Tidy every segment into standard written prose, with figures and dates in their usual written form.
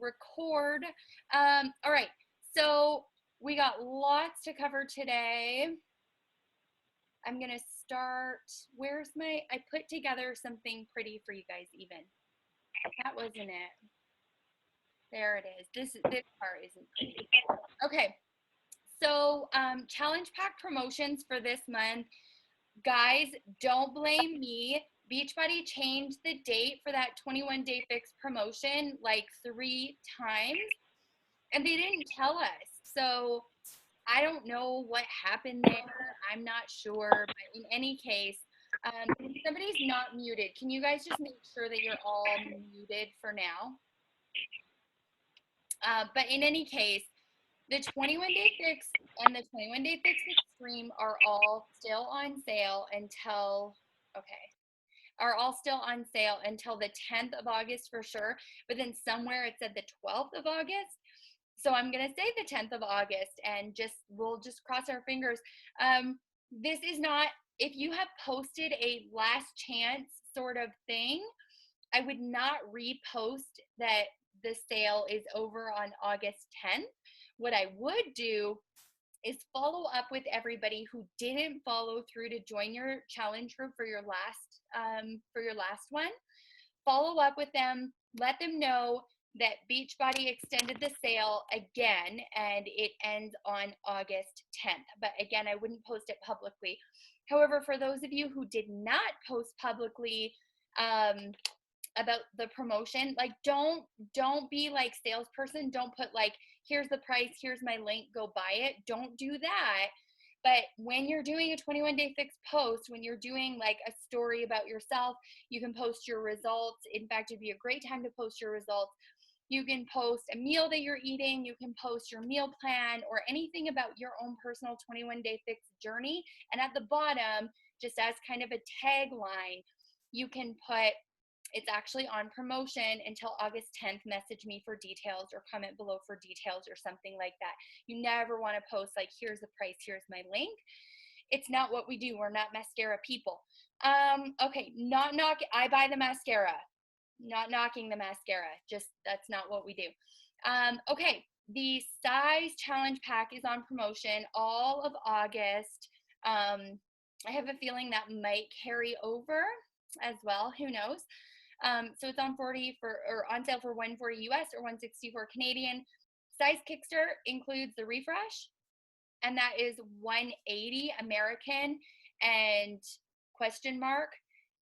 record. All right, so we got lots to cover today. I'm gonna start. I put together something pretty for you guys even. That wasn't it. There it is. This part isn't pretty. Okay, so challenge pack promotions for this month. Guys, don't blame me. Beachbody changed the date for that 21-day fix promotion like 3 times, and they didn't tell us. So I don't know what happened there. I'm not sure, but in any case, somebody's not muted. Can you guys just make sure that you're all muted for now? But in any case, the 21-day fix and the 21-day fix extreme are all still on sale until, are all still on sale until the 10th of August for sure. But then somewhere it said the 12th of August. So I'm going to say the 10th of August and we'll just cross our fingers. This is not, if you have posted a last chance sort of thing, I would not repost that the sale is over on August 10th. What I would do is follow up with everybody who didn't follow through to join your challenge group for your last one. Follow up with them, let them know that Beachbody extended the sale again and it ends on August 10th. But again, I wouldn't post it publicly. However, for those of you who did not post publicly about the promotion, like don't be like salesperson. Don't put like, here's the price, here's my link, go buy it. Don't do that. But when you're doing a 21-day fix post, when you're doing like a story about yourself, you can post your results. In fact, it'd be a great time to post your results. You can post a meal that you're eating. You can post your meal plan or anything about your own personal 21-day fix journey. And at the bottom, just as kind of a tagline, you can put, it's actually on promotion until August 10th. Message me for details or comment below for details or something like that. You never want to post like, here's the price, here's my link. It's not what we do. We're not mascara people. Okay, I buy the mascara. Not knocking the mascara. Just that's not what we do. Okay, the size challenge pack is on promotion all of August. I have a feeling that might carry over as well. Who knows? So it's on on sale for $140 US or $164 Canadian. Size Kickster includes the refresh, and that is $180 American and question mark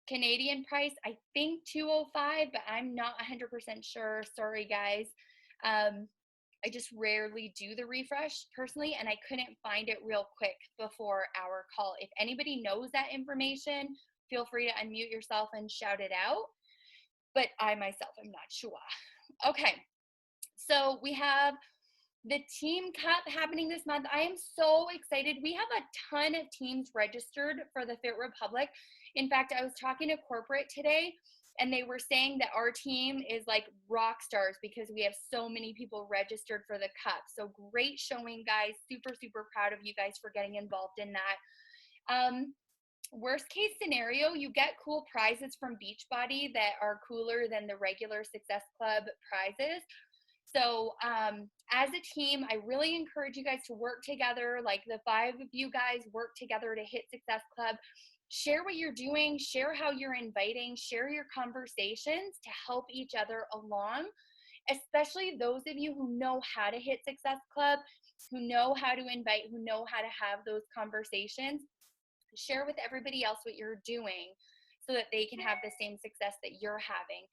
Canadian price. I think $205, but I'm not 100% sure. Sorry, guys. I just rarely do the refresh personally, and I couldn't find it real quick before our call. If anybody knows that information, feel free to unmute yourself and shout it out. But I myself am not sure. Okay, so we have the Team Cup happening this month. I am so excited. We have a ton of teams registered for the Fit Republic. In fact, I was talking to corporate today, and they were saying that our team is like rock stars because we have so many people registered for the Cup. So great showing, guys. Super, super proud of you guys for getting involved in that. Worst case scenario, you get cool prizes from Beachbody that are cooler than the regular Success Club prizes. So as a team, I really encourage you guys to work together. Like the 5 of you guys work together to hit Success Club. Share what you're doing, share how you're inviting, share your conversations to help each other along, especially those of you who know how to hit Success Club, who know how to invite, who know how to have those conversations. Share with everybody else what you're doing so that they can have the same success that you're having.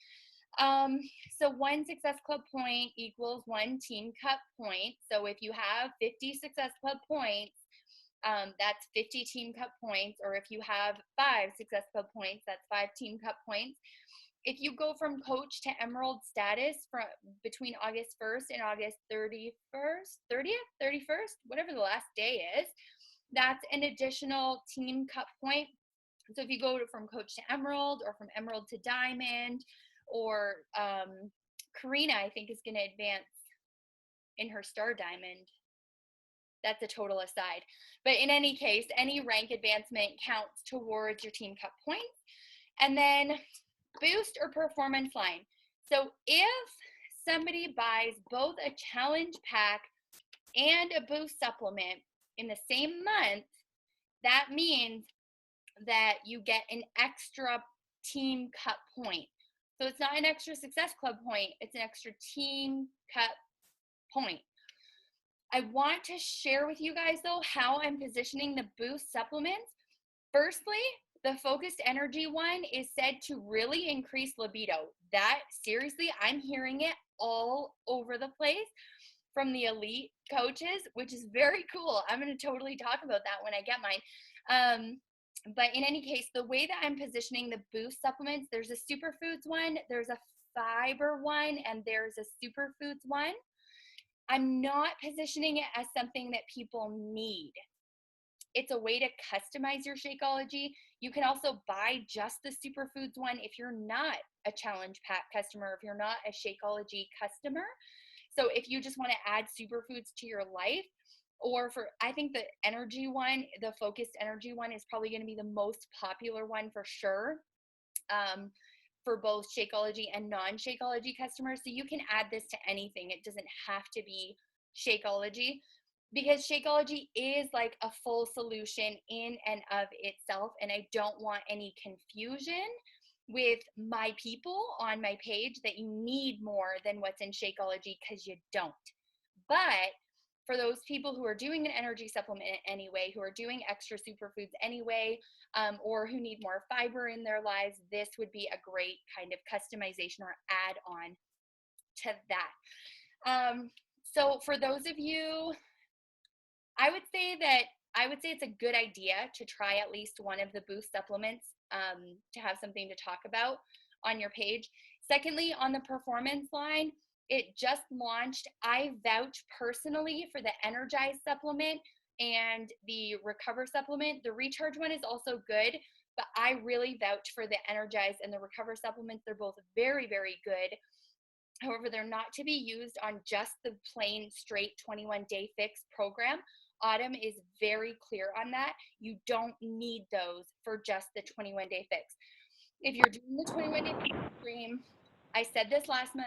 So 1 Success Club point equals 1 Team Cup point. So if you have 50 Success Club points, that's 50 Team Cup points. Or if you have 5 Success Club points, that's 5 Team Cup points. If you go from coach to emerald status between August 1st and August 31st, whatever the last day is, that's an additional Team Cup point. So if you go from coach to emerald or from emerald to diamond, or Karina, I think, is going to advance in her star diamond. That's a total aside. But in any case, any rank advancement counts towards your Team Cup points. And then boost or performance line. So if somebody buys both a challenge pack and a boost supplement in the same month, that means that you get an extra team cup point. So it's not an extra Success Club point, it's an extra team cup point. I want to share with you guys though how I'm positioning the boost supplements. Firstly, the focused energy one is said to really increase libido. That, seriously, I'm hearing it all over the place from the elite coaches, which is very cool. I'm going to totally talk about that when I get mine. But in any case, the way that I'm positioning the boost supplements, there's a superfoods one, there's a fiber one, and there's a superfoods one. I'm not positioning it as something that people need. It's a way to customize your Shakeology. You can also buy just the superfoods one if you're not a challenge pack customer, if you're not a Shakeology customer. So if you just want to add superfoods to your life, or I think the energy one, the focused energy one is probably going to be the most popular one for sure, for both Shakeology and non-Shakeology customers. So you can add this to anything. It doesn't have to be Shakeology, because Shakeology is like a full solution in and of itself. And I don't want any confusion with my people on my page that you need more than what's in Shakeology, because you don't. But for those people who are doing an energy supplement anyway, who are doing extra superfoods anyway, or who need more fiber in their lives, this would be a great kind of customization or add-on to that. So for those of you, I would say it's a good idea to try at least one of the boost supplements, to have something to talk about on your page. Secondly, on the performance line, it just launched. I vouch personally for the Energize supplement and the Recover supplement. The Recharge one is also good, but I really vouch for the Energize and the Recover supplements. They're both very, very good. However, they're not to be used on just the plain straight 21-day fix program. Autumn is very clear on that. You don't need those for just the 21-day fix. If you're doing the 21-day fix stream, I said this last week.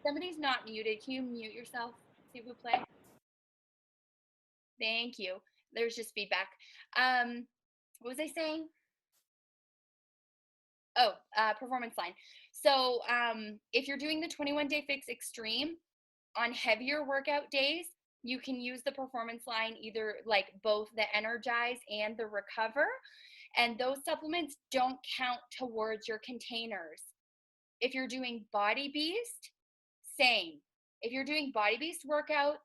Somebody's not muted. Can you mute yourself, s'il vous plaît? Thank you. There's just feedback. What was I saying? Oh, performance line. So if you're doing the 21-day fix extreme on heavier workout days, you can use the performance line, either like both the Energize and the Recover, and those supplements don't count towards your containers. If you're doing Body Beast, same. If you're doing Body Beast workouts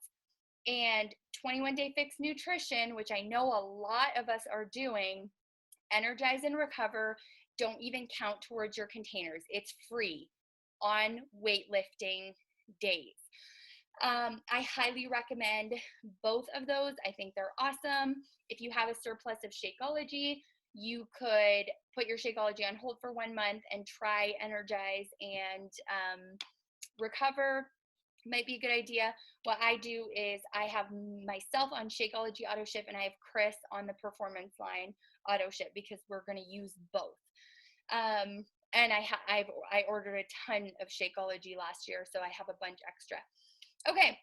and 21-day fix nutrition, which I know a lot of us are doing, Energize and Recover don't even count towards your containers. It's free on weightlifting days. I highly recommend both of those. I think they're awesome. If you have a surplus of Shakeology, you could put your Shakeology on hold for 1 month and try Energize and Recover. Might be a good idea. What I do is I have myself on Shakeology auto ship, and I have Chris on the performance line auto ship, because we're going to use both. And I ordered a ton of Shakeology last year, so I have a bunch extra. Okay,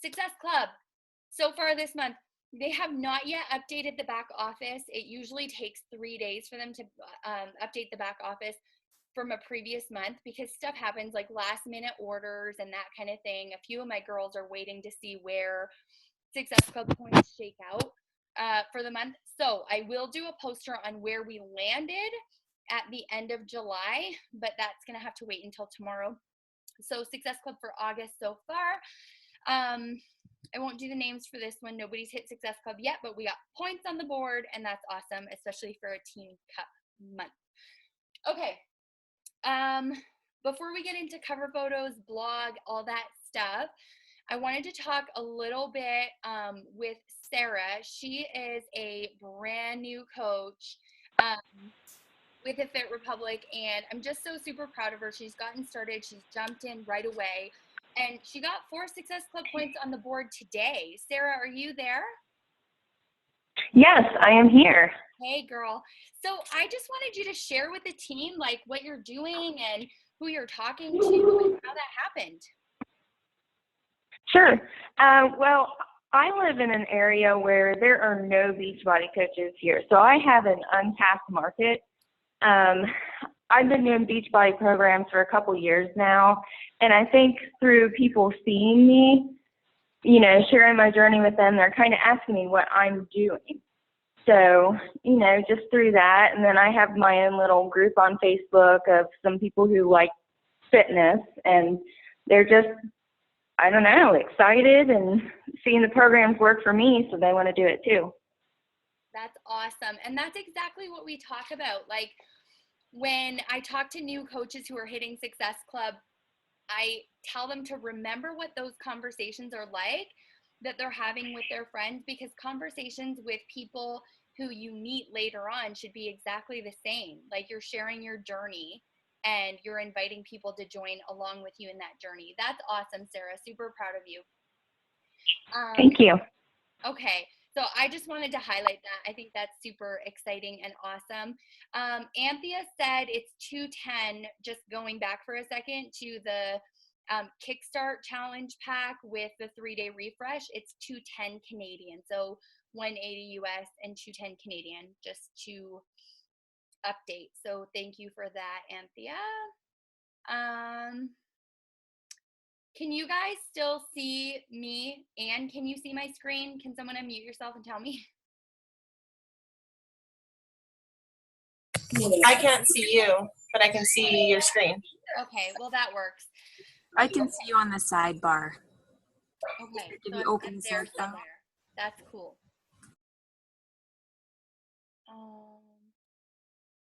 Success Club. So far this month, they have not yet updated the back office. It usually takes 3 days for them to update the back office from a previous month, because stuff happens like last minute orders and that kind of thing. A few of my girls are waiting to see where Success Club points shake out for the month. So I will do a poster on where we landed at the end of July, but that's going to have to wait until tomorrow. So Success Club for August so far. I won't do the names for this one. Nobody's hit Success Club yet, but we got points on the board, and that's awesome, especially for a Team Cup month. Okay. Before we get into cover photos, blog, all that stuff, I wanted to talk a little bit with Sarah. She is a brand new coach with the Fit Republic, and I'm just so super proud of her. She's gotten started. She's jumped in right away, and she got 4 Success Club points on the board today. Sarah, are you there? Yes, I am here. Hey, girl. So I just wanted you to share with the team like what you're doing and who you're talking to and how that happened. Sure. Well, I live in an area where there are no Beachbody coaches here, so I have an untapped market. I've been doing Beachbody programs for a couple years now, and I think through people seeing me, you know, sharing my journey with them, they're kind of asking me what I'm doing. So, you know, just through that, and then I have my own little group on Facebook of some people who like fitness, and they're just, I don't know, excited and seeing the programs work for me, so they want to do it too. That's awesome. And that's exactly what we talk about. Like, when I talk to new coaches who are hitting Success Club, I tell them to remember what those conversations are like that they're having with their friends, because conversations with people who you meet later on should be exactly the same. Like, you're sharing your journey and you're inviting people to join along with you in that journey. That's awesome, Sarah. Super proud of you. Thank you. Okay. So I just wanted to highlight that. I think that's super exciting and awesome. Anthea said it's 210, just going back for a second to the Kickstart Challenge pack with the 3-day refresh. It's 210 Canadian. So 180 US and 210 Canadian, just to update. So thank you for that, Anthea. Can you guys still see me, and can you see my screen? Can someone unmute yourself and tell me? I can't see you, but I can see your screen. Okay, well that works. I can see you on the sidebar. Okay, If so you I'm open up there Zoom. somewhere. That's cool.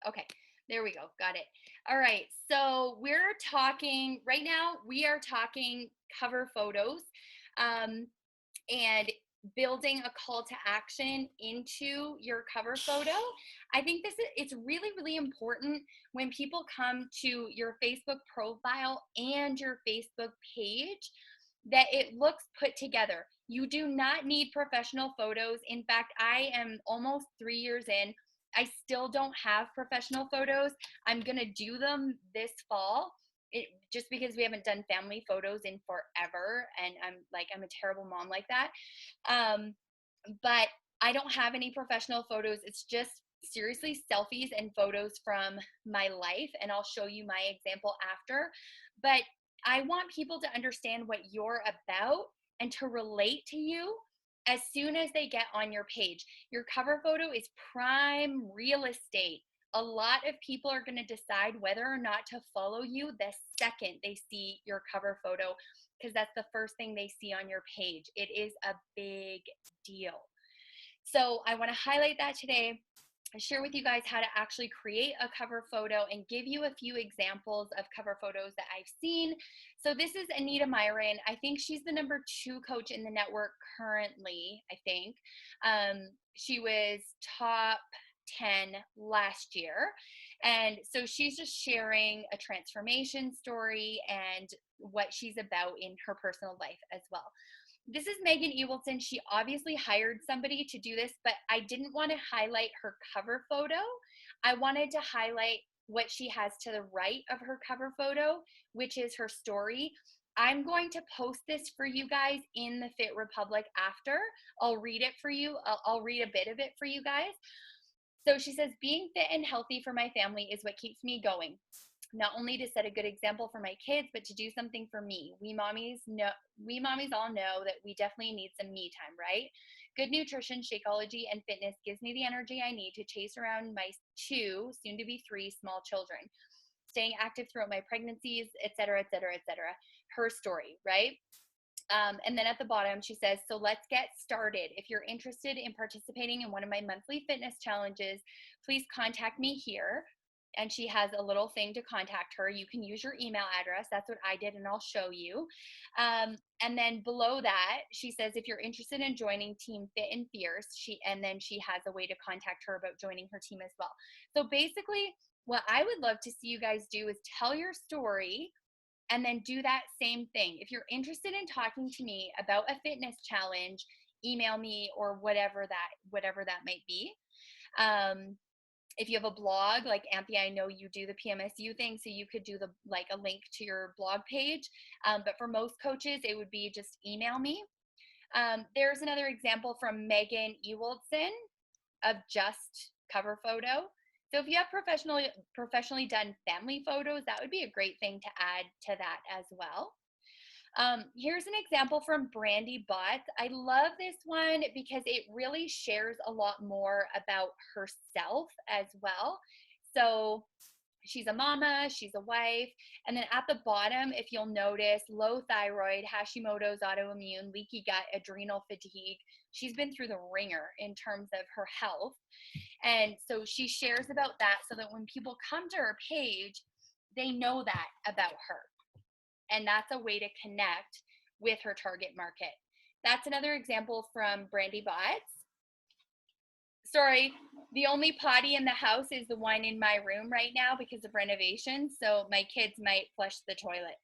Okay, there we go. Got it. All right, so we're talking right now. We are talking cover photos, and building a call to action into your cover photo. I think it's really, really important when people come to your Facebook profile and your Facebook page that it looks put together. You do not need professional photos. In fact, I am almost 3 years in. I still don't have professional photos. I'm going to do them this fall. Just because we haven't done family photos in forever, and I'm a terrible mom like that. But I don't have any professional photos. It's just seriously selfies and photos from my life, and I'll show you my example after. But I want people to understand what you're about and to relate to you as soon as they get on your page. Your cover photo is prime real estate. A lot of people are going to decide whether or not to follow you the second they see your cover photo, because that's the first thing they see on your page. It is a big deal. So I want to highlight that today. I share with you guys how to actually create a cover photo and give you a few examples of cover photos that I've seen. So this is Anita Myron. I think she's the #2 coach in the network currently, I think. She was top 10 last year. And so she's just sharing a transformation story and what she's about in her personal life as well. This is Megan Ewelton. She obviously hired somebody to do this, but I didn't want to highlight her cover photo. I wanted to highlight what she has to the right of her cover photo, which is her story. I'm going to post this for you guys in the Fit Republic after. I'll read it for you. I'll read a bit of it for you guys. So she says, being fit and healthy for my family is what keeps me going. Not only to set a good example for my kids, but to do something for me. We mommies all know that we definitely need some me time, right? Good nutrition, Shakeology, and fitness gives me the energy I need to chase around my 2, soon to be 3 small children. Staying active throughout my pregnancies, etc., etc., etc. Her story, right? And then at the bottom, she says, so let's get started. If you're interested in participating in one of my monthly fitness challenges, please contact me here. And she has a little thing to contact her. You can use your email address. That's what I did, and I'll show you. And then below that, she says, if you're interested in joining Team Fit and Fierce, and then she has a way to contact her about joining her team as well. So basically, what I would love to see you guys do is tell your story and then do that same thing. If you're interested in talking to me about a fitness challenge, email me or whatever that might be. If you have a blog, like Anthea, I know you do the PMSU thing, so you could do the like a link to your blog page. But for most coaches, it would be just email me. There's another example from Megan Ewaldson of Just Cover Photo. So if you have professionally done family photos, that would be a great thing to add to that as well. Here's an example from Brandy Botts. I love this one because it really shares a lot more about herself as well. So she's a mama, she's a wife, and then at the bottom, if you'll notice, low thyroid, Hashimoto's autoimmune, leaky gut, adrenal fatigue. She's been through the ringer in terms of her health. And so she shares about that so that when people come to her page, they know that about her. And that's a way to connect with her target market. That's another example from Brandy Botts. Sorry, the only potty in the house is the one in my room right now because of renovations, so my kids might flush the toilet.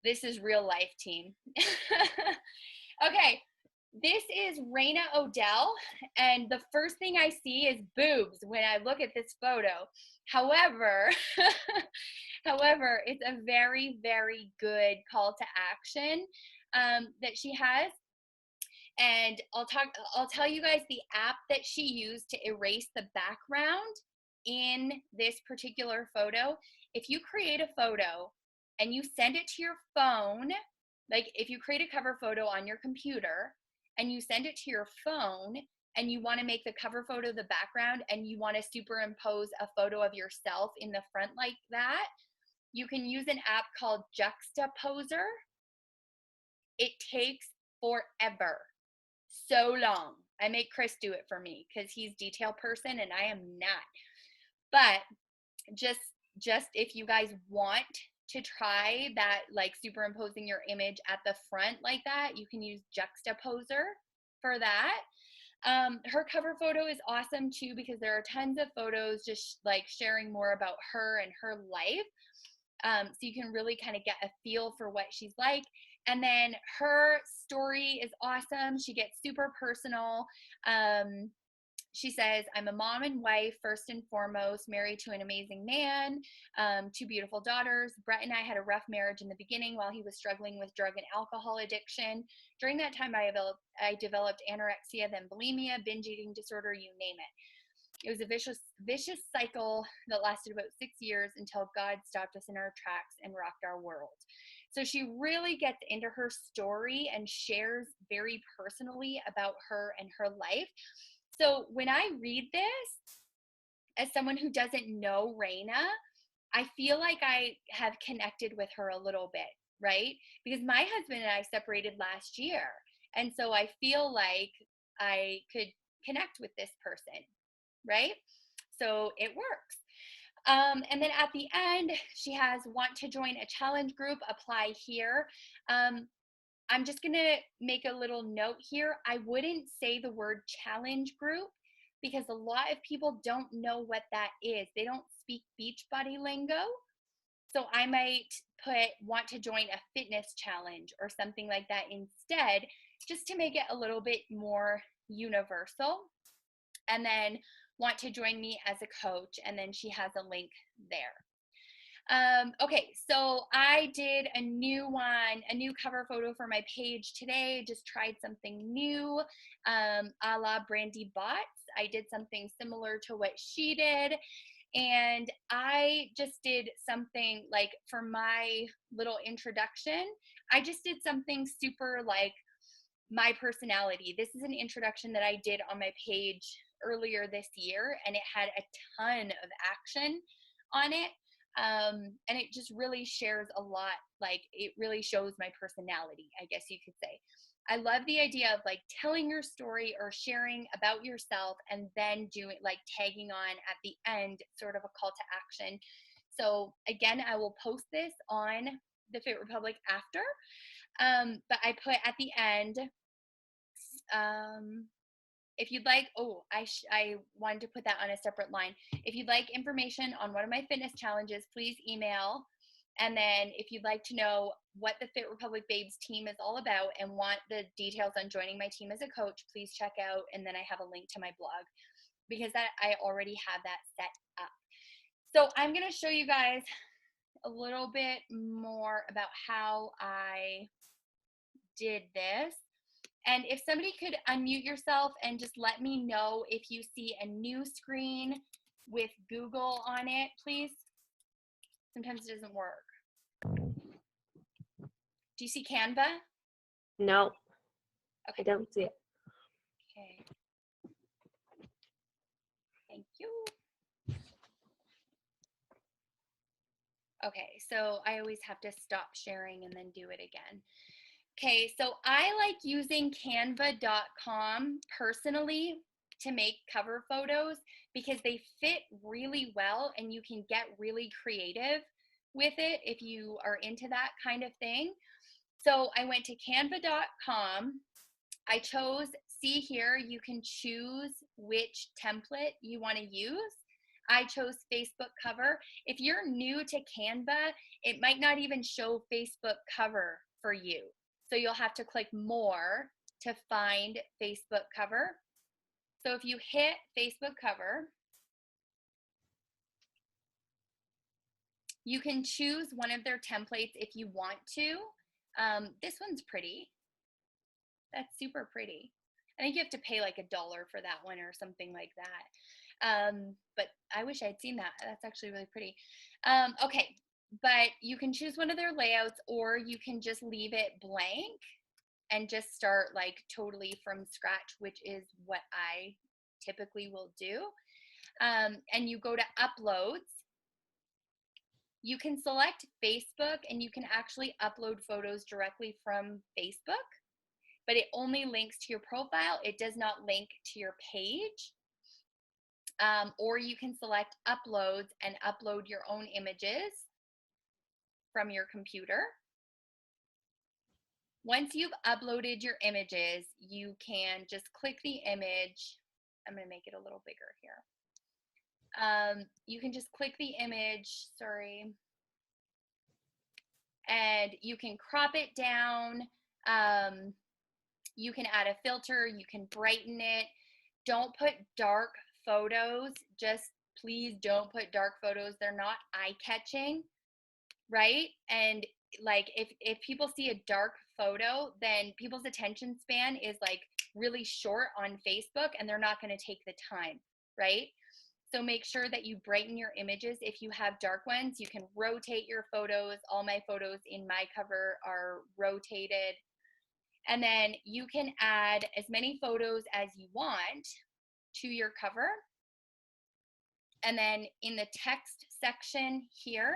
This is real life, team. Okay, this is Raina Odell, and the first thing I see is boobs when I look at this photo. However, it's a very, very good call to action that she has. And I'll tell you guys the app that she used to erase the background in this particular photo. If you create a photo and you send it to your phone, like if you create a cover photo on your computer and you send it to your phone and you want to make the cover photo the background and you want to superimpose a photo of yourself in the front like that, you can use an app called Juxtaposer. It takes forever. So long. I make Chris do it for me because he's detail person and I am not. But just if you guys want to try that, like superimposing your image at the front like that, you can use Juxtaposer for that. Her cover photo is awesome too because there are tons of photos just like sharing more about her and her life. So you can really kind of get a feel for what she's like. And then her story is awesome. She gets super personal. She says, I'm a mom and wife, first and foremost, married to an amazing man, 2 beautiful daughters. Brett and I had a rough marriage in the beginning while he was struggling with drug and alcohol addiction. During that time, I developed anorexia, then bulimia, binge eating disorder, you name it. It was a vicious cycle that lasted about 6 years until God stopped us in our tracks and rocked our world. So she really gets into her story and shares very personally about her and her life. So when I read this, as someone who doesn't know Raina, I feel like I have connected with her a little bit, right? Because my husband and I separated last year. And so I feel like I could connect with this person, right? So it works. And then at the end, she has want to join a challenge group, apply here. I'm just going to make a little note here. I wouldn't say the word challenge group because a lot of people don't know what that is. They don't speak Beachbody lingo. So I might put want to join a fitness challenge or something like that instead, just to make it a little bit more universal. And then want to join me as a coach. And then she has a link there. Okay, so I did a new cover photo for my page today. Just tried something new, a la Brandy Botts. I did something similar to what she did. And I just did something like for my little introduction, I just did something super like my personality. This is an introduction that I did on my page earlier this year, and it had a ton of action on it. And it just really shares a lot. Like it really shows my personality, I guess you could say. I love the idea of like telling your story or sharing about yourself and then doing like tagging on at the end, sort of a call to action. So again, I will post this on the Fit Republic after. But I put at the end, if you'd like, I wanted to put that on a separate line. If you'd like information on one of my fitness challenges, please email. And then if you'd like to know what the Fit Republic Babes team is all about and want the details on joining my team as a coach, please check out. And then I have a link to my blog. because that I already have that set up. So I'm going to show you guys a little bit more about how I did this. And if somebody could unmute yourself and just let me know if you see a new screen with Google on it, please. Sometimes it doesn't work. Do you see Canva? No, I Okay. don't see it. Okay. Thank you. Okay, so I always have to stop sharing and then do it again. Okay, so I like using canva.com personally to make cover photos because they fit really well and you can get really creative with it if you are into that kind of thing. So I went to canva.com. I chose, see here, you can choose which template you want to use. I chose Facebook cover. If you're new to Canva, it might not even show Facebook cover for you. So you'll have to click more to find Facebook cover. So if you hit Facebook cover, you can choose one of their templates if you want to. This one's pretty. That's super pretty. I think you have to pay like $1 for that one or something like that. But I wish I'd seen that. That's actually really pretty. Okay, but you can choose one of their layouts or you can just leave it blank and just start like totally from scratch, which is what I typically will do. And you go to uploads. You can select Facebook and you can actually upload photos directly from Facebook, but it only links to your profile. It does not link to your page. Or you can select uploads and upload your own images from your computer. Once you've uploaded your images, you can just click the image. I'm going to make it a little bigger here. You can just click the image, sorry, and you can crop it down. You can add a filter, you can brighten it. Don't put dark photos, just please don't put dark photos. They're not eye-catching, right? And like if people see a dark photo, then people's attention span is like really short on Facebook and they're not going to take the time, right? So make sure that you brighten your images. If you have dark ones, you can rotate your photos. All my photos in my cover are rotated. And then you can add as many photos as you want to your cover. And then in the text section here,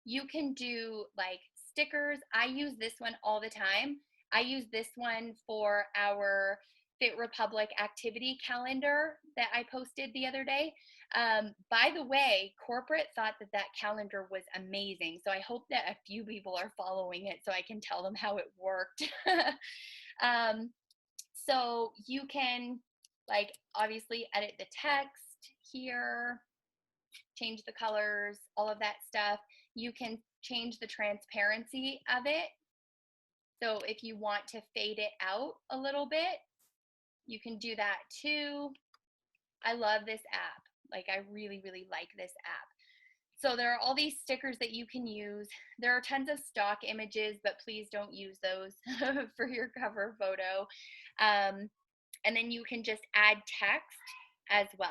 you can do like stickers. I use this one all the time. I use this one for our Fit Republic activity calendar that I posted the other day. By the way, corporate thought that that calendar was amazing. So I hope that a few people are following it so I can tell them how it worked. So you can like obviously edit the text here, change the colors, all of that stuff. You can change the transparency of it. So if you want to fade it out a little bit, you can do that too. I love this app. Like I really, really like this app. So there are all these stickers that you can use. There are tons of stock images, but please don't use those for your cover photo. And then you can just add text as well.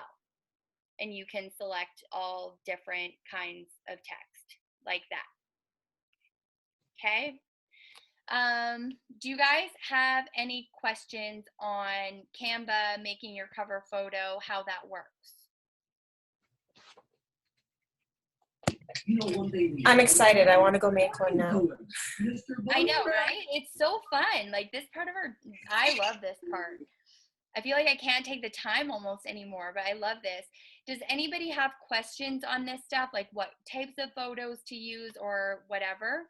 And you can select all different kinds of text like that. Okay. Do you guys have any questions on Canva, making your cover photo, how that works? I'm excited. I want to go make one now. I know, right? It's so fun. Like this part of I love this part. I feel like I can't take the time almost anymore, but I love this. Does anybody have questions on this stuff? Like what types of photos to use or whatever?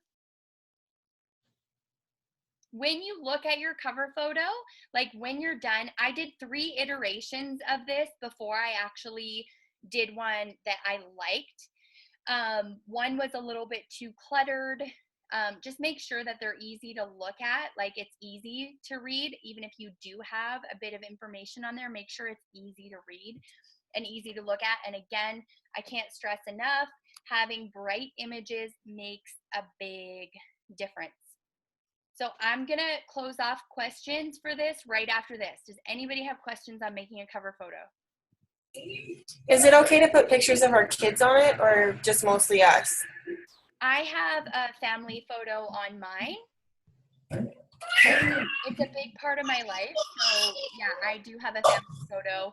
When you look at your cover photo, like when you're done, I did 3 iterations of this before I actually did one that I liked. One was a little bit too cluttered. Just make sure that they're easy to look at, like it's easy to read. Even if you do have a bit of information on there, make sure it's easy to read and easy to look at. And again, I can't stress enough, having bright images makes a big difference. So I'm going to close off questions for this right after this. Does anybody have questions on making a cover photo? Is it okay to put pictures of our kids on it or just mostly us? I have a family photo on mine. It's a big part of my life. So yeah, I do have a family photo.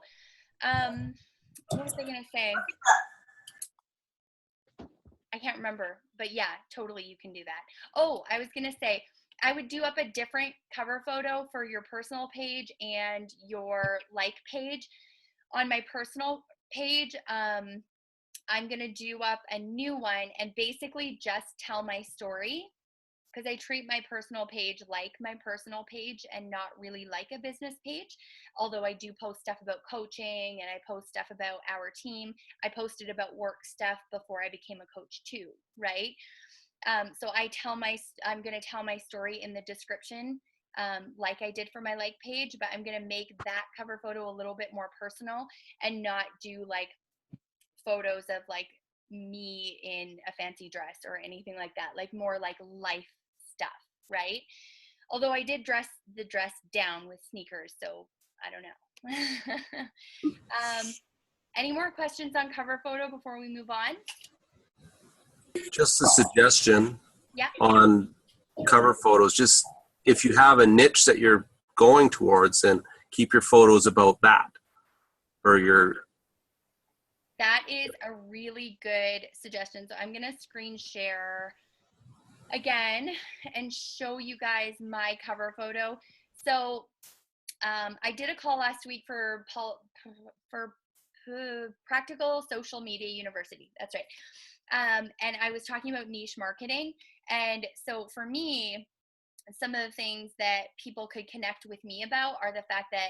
What was I going to say? I can't remember, but yeah, totally you can do that. Oh, I was going to say, I would do up a different cover photo for your personal page and your like page. On my personal page, I'm going to do up a new one and basically just tell my story, because I treat my personal page like my personal page and not really like a business page. Although I do post stuff about coaching and I post stuff about our team. I posted about work stuff before I became a coach too, right? So I'm going to tell my story in the description, like I did for my like page, but I'm going to make that cover photo a little bit more personal and not do like photos of like me in a fancy dress or anything like that, like more like life stuff, right? Although I did dress the dress down with sneakers, so I don't know. Any more questions on cover photo before we move on? Just a suggestion Yeah. on cover photos. Just if you have a niche that you're going towards, then keep your photos about that. Or your. That is a really good suggestion. So I'm going to screen share again and show you guys my cover photo. So I did a call last week for Practical Social Media University. That's right. And I was talking about niche marketing. And so for me, some of the things that people could connect with me about are the fact that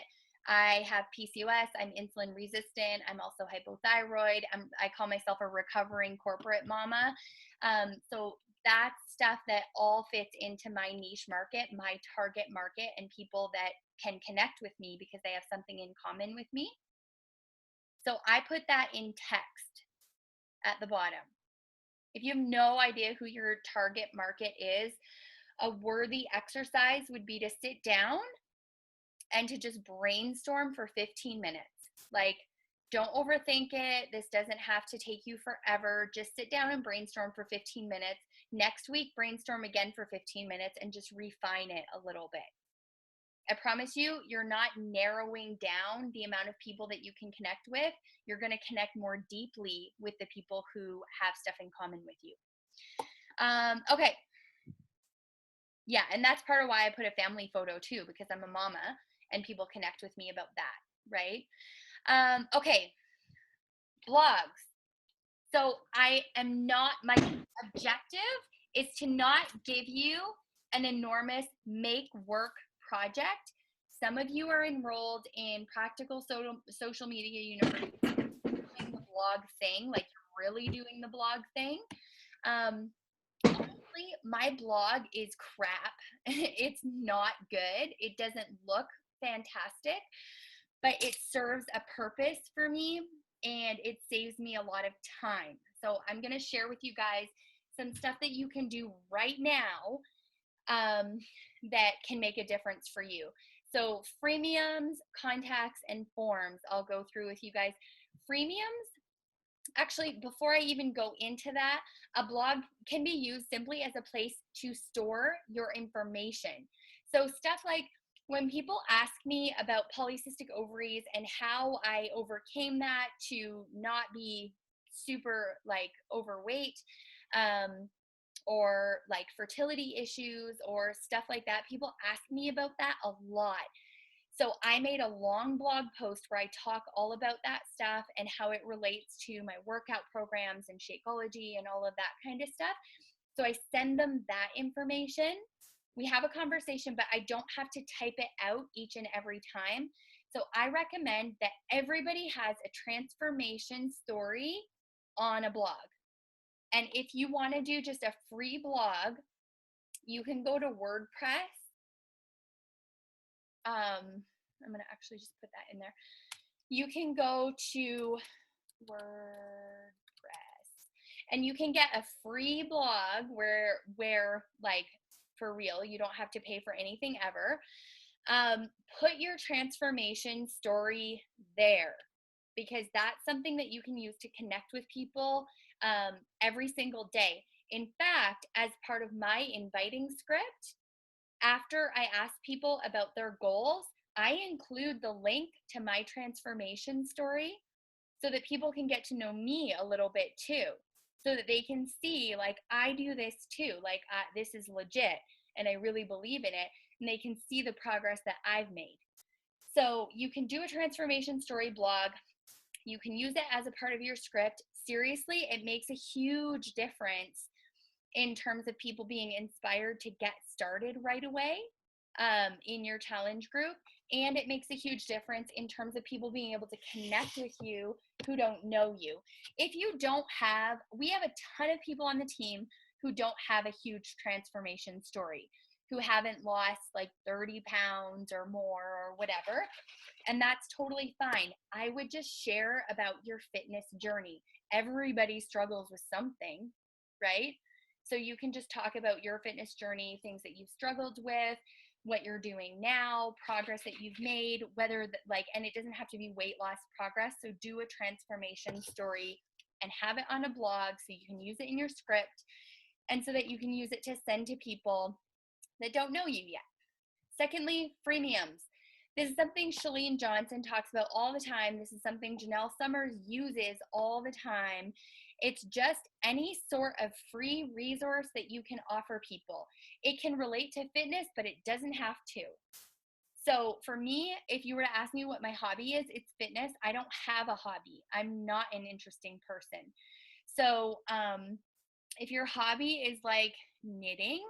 I have PCOS, I'm insulin resistant, I'm also hypothyroid, I call myself a recovering corporate mama. So that's stuff that all fits into my niche market, my target market, and people that can connect with me because they have something in common with me. So I put that in text at the bottom. If you have no idea who your target market is, a worthy exercise would be to sit down and to just brainstorm for 15 minutes. Like, don't overthink it. This doesn't have to take you forever. Just sit down and brainstorm for 15 minutes. Next week, brainstorm again for 15 minutes and just refine it a little bit. I promise you, you're not narrowing down the amount of people that you can connect with. You're going to connect more deeply with the people who have stuff in common with you. Okay. Yeah, and that's part of why I put a family photo too, because I'm a mama and people connect with me about that, right? Okay, blogs. So I am not, my objective is to not give you an enormous make work project. Some of you are enrolled in Practical Social Media University, doing the blog thing, like you're really doing the blog thing. Honestly, my blog is crap. It's not good. It doesn't look fantastic, but it serves a purpose for me and it saves me a lot of time. So I'm going to share with you guys some stuff that you can do right now that can make a difference for you. So freemiums, contacts, and forms, I'll go through with you guys. Freemiums, actually, before I even go into that, a blog can be used simply as a place to store your information. So stuff like when people ask me about polycystic ovaries and how I overcame that to not be super like overweight, or like fertility issues or stuff like that, people ask me about that a lot. So I made a long blog post where I talk all about that stuff and how it relates to my workout programs and Shakeology and all of that kind of stuff. So I send them that information. We have a conversation, but I don't have to type it out each and every time. So I recommend that everybody has a transformation story on a blog. And if you want to do just a free blog you can go to WordPress. I'm going to actually just put that in there. You can go to WordPress and you can get a free blog where like for real, you don't have to pay for anything ever. Put your transformation story there because that's something that you can use to connect with people every single day. In fact, as part of my inviting script, after I ask people about their goals, I include the link to my transformation story so that people can get to know me a little bit too, so that they can see, like, I do this too, like, this is legit, and I really believe in it, and they can see the progress that I've made. So you can do a transformation story blog. You can use it as a part of your script. Seriously, it makes a huge difference in terms of people being inspired to get started right away in your challenge group. And it makes a huge difference in terms of people being able to connect with you who don't know you. If you don't have, we have a ton of people on the team who don't have a huge transformation story, who haven't lost like 30 pounds or more or whatever. And that's totally fine. I would just share about your fitness journey. Everybody struggles with something, right? So you can just talk about your fitness journey, things that you've struggled with, what you're doing now, progress that you've made, whether and it doesn't have to be weight loss progress. So do a transformation story and have it on a blog so you can use it in your script and so that you can use it to send to people that don't know you yet. Secondly, freemiums. This is something Chalene Johnson talks about all the time. This is something Janelle Summers uses all the time. It's just any sort of free resource that you can offer people. It can relate to fitness, but it doesn't have to. So for me, if you were to ask me what my hobby is, it's fitness. I don't have a hobby. I'm not an interesting person. So if your hobby is like knitting,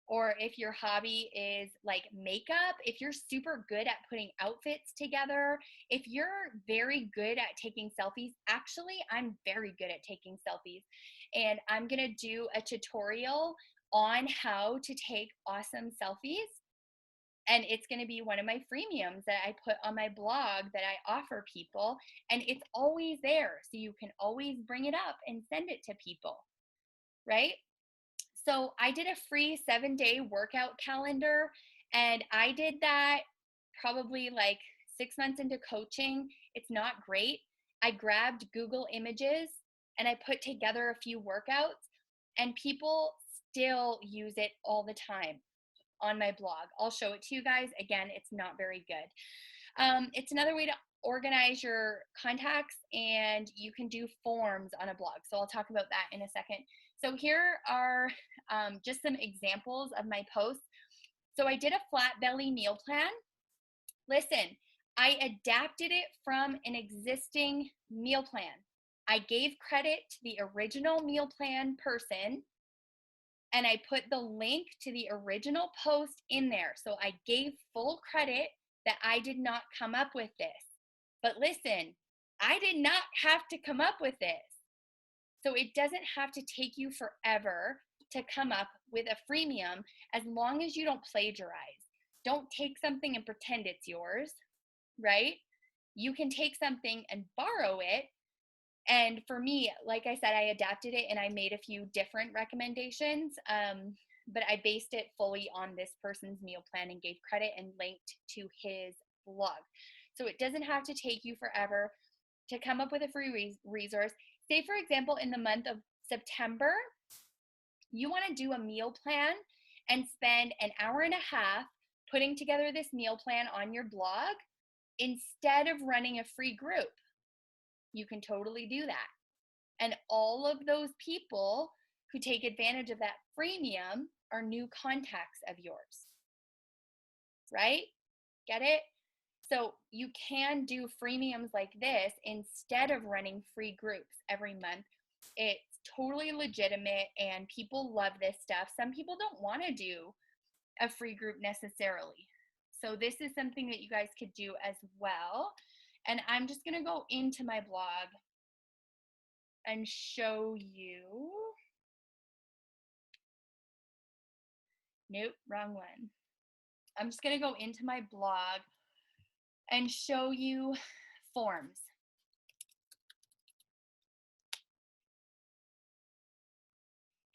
or if your hobby is like makeup, if you're super good at putting outfits together, if you're very good at taking selfies, actually, I'm very good at taking selfies. And I'm gonna do a tutorial on how to take awesome selfies. And it's gonna be one of my freemiums that I put on my blog that I offer people. And it's always there, so you can always bring it up and send it to people, right? So I did a free 7-day workout calendar, and I did that probably like 6 months into coaching. It's not great. I grabbed Google Images and I put together a few workouts, and people still use it all the time on my blog. I'll show it to you guys. Again, it's not very good. It's another way to organize your contacts, and you can do forms on a blog. So I'll talk about that in a second. So here are just some examples of my posts. So I did a flat belly meal plan. Listen, I adapted it from an existing meal plan. I gave credit to the original meal plan person, and I put the link to the original post in there. So I gave full credit that I did not come up with this. But listen, I did not have to come up with this. So it doesn't have to take you forever to come up with a freemium as long as you don't plagiarize. Don't take something and pretend it's yours, right? You can take something and borrow it. And for me, like I said, I adapted it and I made a few different recommendations, but I based it fully on this person's meal plan and gave credit and linked to his blog. So it doesn't have to take you forever to come up with a free resource. Say, for example, in the month of September, you want to do a meal plan and spend an hour and a half putting together this meal plan on your blog instead of running a free group. You can totally do that. And all of those people who take advantage of that freemium are new contacts of yours, right? Get it? So you can do freemiums like this instead of running free groups every month. It's totally legitimate and people love this stuff. Some people don't want to do a free group necessarily. So this is something that you guys could do as well. And I'm just going to go into my blog and show you. Nope, wrong one. I'm just going to go into my blog and show you forms.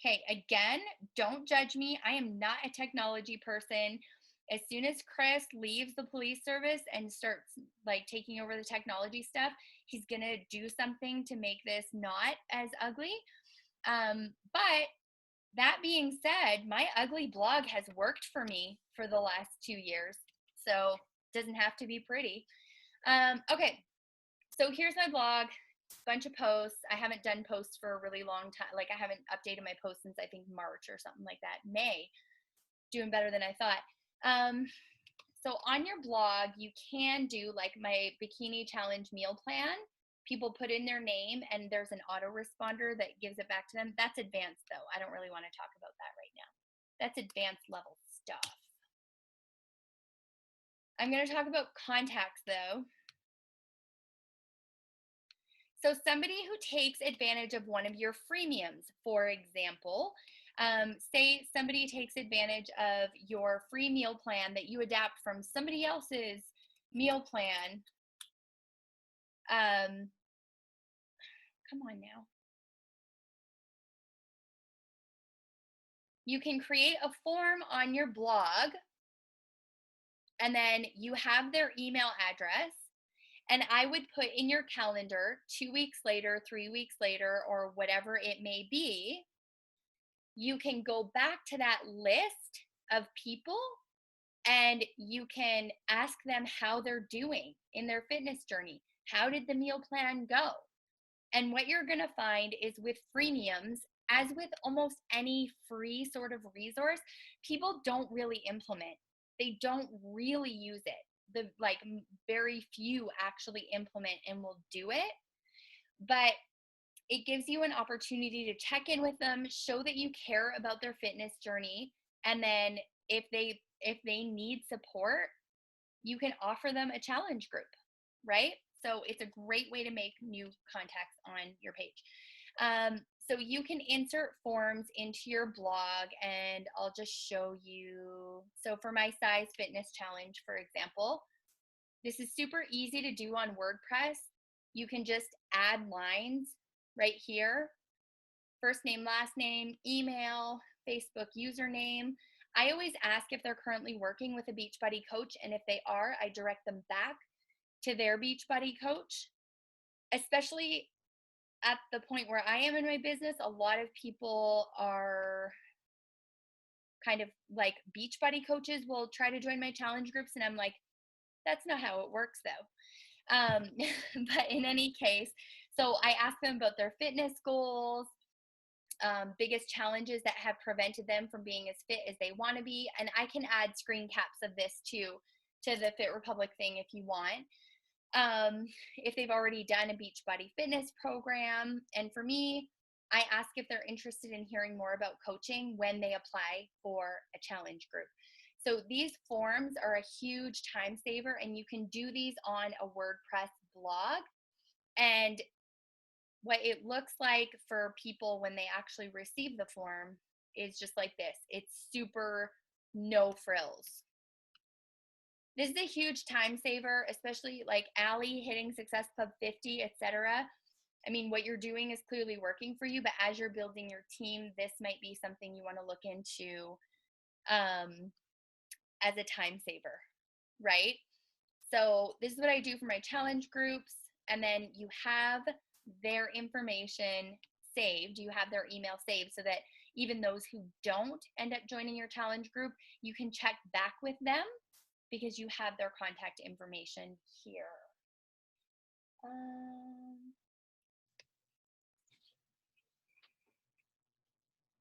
Okay, again, don't judge me. I am not a technology person. As soon as Chris leaves the police service and starts like taking over the technology stuff, he's gonna do something to make this not as ugly. But that being said, my ugly blog has worked for me for the last 2 years, so it doesn't have to be pretty. Okay, so here's my blog. Bunch of posts. I haven't done posts for a really long time. Like I haven't updated my posts since I think March or something like that. May. Doing better than I thought. So on your blog, you can do like my bikini challenge meal plan. People put in their name and there's an autoresponder that gives it back to them. That's advanced though. I don't really want to talk about that right now. That's advanced level stuff. I'm going to talk about contacts though. So somebody who takes advantage of one of your freemiums, for example, say somebody takes advantage of your free meal plan that you adapt from somebody else's meal plan. Come on now. You can create a form on your blog, and then you have their email address. And I would put in your calendar 2 weeks later, 3 weeks later, or whatever it may be, you can go back to that list of people and you can ask them how they're doing in their fitness journey. How did the meal plan go? And what you're going to find is with freemiums, as with almost any free sort of resource, people don't really implement. They don't really use it. The like very few actually implement and will do it. But it gives you an opportunity to check in with them, show that you care about their fitness journey, and then if they need support, you can offer them a challenge group, right? So it's a great way to make new contacts on your page. So you can insert forms into your blog, and I'll just show you. So for my size fitness challenge, for example, this is super easy to do on WordPress. You can just add lines right here. First name, last name, email, Facebook username. I always ask if they're currently working with a Beachbody coach, and if they are, I direct them back to their Beachbody coach. Especially at the point where I am in my business, a lot of people are kind of like Beachbody coaches will try to join my challenge groups, and I'm like, that's not how it works though. But in any case, so I ask them about their fitness goals, biggest challenges that have prevented them from being as fit as they want to be. And I can add screen caps of this too to the Fit Republic thing if you want. If they've already done a Beachbody fitness program. And for me, I ask if they're interested in hearing more about coaching when they apply for a challenge group. So these forms are a huge time saver, and you can do these on a WordPress blog. And what it looks like for people when they actually receive the form is just like this. It's super no frills. This is a huge time saver, especially like Allie hitting Success Club 50, etc. I mean, what you're doing is clearly working for you, but as you're building your team, this might be something you want to look into as a time saver, right? So this is what I do for my challenge groups, and then you have their information saved. You have their email saved so that even those who don't end up joining your challenge group, you can check back with them because you have their contact information here.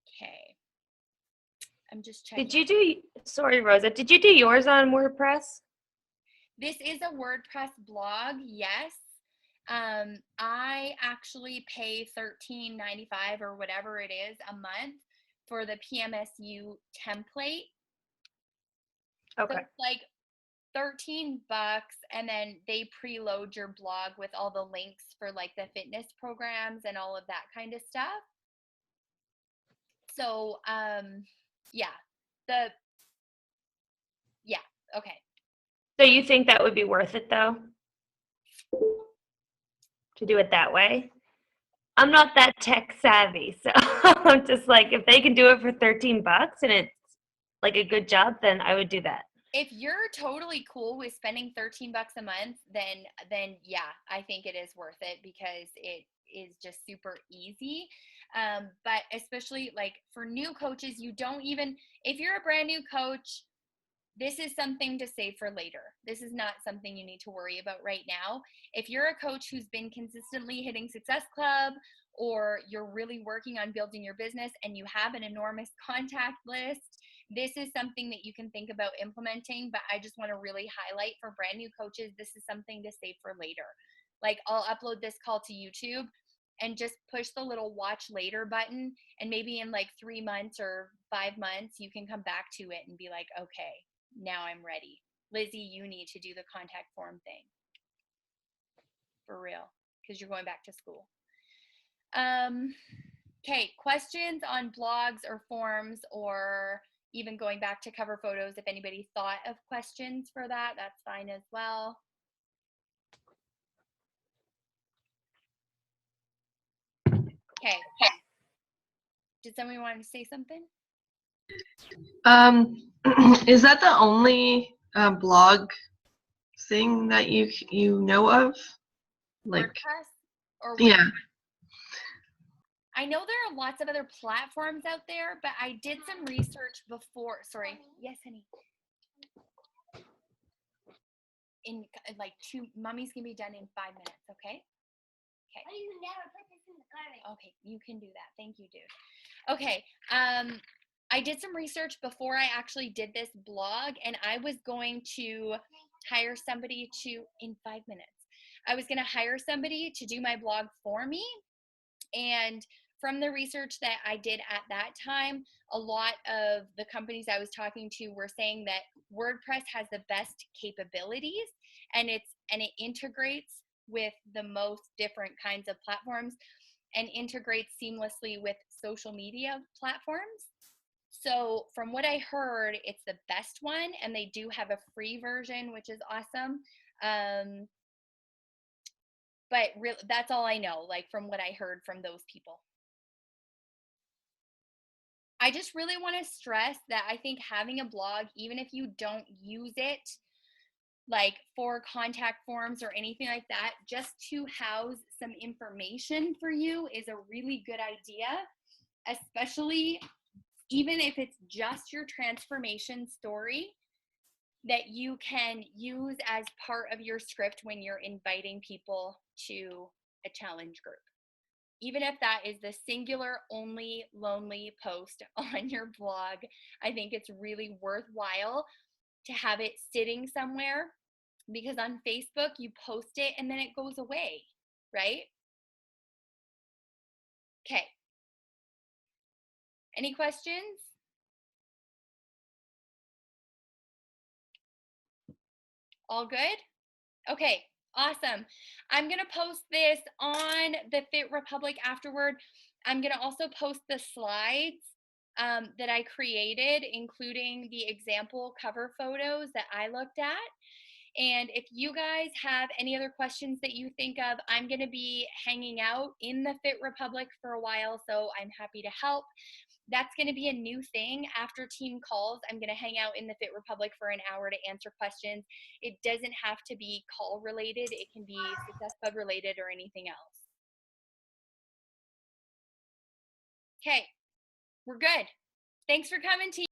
Okay. I'm just checking. Did you do, sorry, Rosa, did you do yours on WordPress? This is a WordPress blog, yes. I actually pay $13.95 or whatever it is a month for the PMSU template. Okay. So it's like $13, and then they preload your blog with all the links for like the fitness programs and all of that kind of stuff. So yeah, the Okay. So you think that would be worth it though? To do it that way? I'm not that tech savvy, so I'm just like, if they can do it for 13 bucks and it's like a good job, then I would do that. If you're totally cool with spending 13 bucks a month, then yeah, I think it is worth it because it is just super easy. But especially like for new coaches, you don't even, if you're a brand new coach, this is something to save for later. This is not something you need to worry about right now. If you're a coach who's been consistently hitting Success Club, or you're really working on building your business and you have an enormous contact list, this is something that you can think about implementing. But I just want to really highlight for brand new coaches, this is something to save for later. Like I'll upload this call to YouTube and just push the little watch later button. And maybe in like 3 months or 5 months, you can come back to it and be like, okay, now I'm ready. Lizzie, you need to do the contact form thing. For real, because you're going back to school. Okay, questions on blogs or forms, or even going back to cover photos. If anybody thought of questions for that, that's fine as well. Okay. Did somebody want to say something? Is that the only blog thing that you know of? Like, WordPress? Or yeah. I know there are lots of other platforms out there, but I did some research before. Sorry. Yes, honey. In like mommy's gonna be done in 5 minutes, okay? Okay. Oh, you never put this in the garbage. Okay, you can do that. Thank you, dude. Okay. I did some research before I actually did this blog, and I was going to hire somebody to, in 5 minutes, I was gonna hire somebody to do my blog for me. And from the research that I did at that time, a lot of the companies I was talking to were saying that WordPress has the best capabilities, and it integrates with the most different kinds of platforms and integrates seamlessly with social media platforms. So from what I heard, it's the best one, and they do have a free version, which is awesome. But really, that's all I know, like from what I heard from those people. I just really want to stress that I think having a blog, even if you don't use it like for contact forms or anything like that, just to house some information for you is a really good idea, especially even if it's just your transformation story that you can use as part of your script when you're inviting people to a challenge group. Even if that is the singular only lonely post on your blog, I think it's really worthwhile to have it sitting somewhere, because on Facebook you post it and then it goes away, right? Okay. Any questions? All good? Okay, awesome. I'm going to post this on the Fit Republic afterward. I'm going to also post the slides that I created, including the example cover photos that I looked at. And if you guys have any other questions that you think of, I'm going to be hanging out in the Fit Republic for a while, so I'm happy to help. That's going to be a new thing after team calls. I'm going to hang out in the Fit Republic for an hour to answer questions. It doesn't have to be call related. It can be Success Club related or anything else. Okay, we're good. Thanks for coming, team.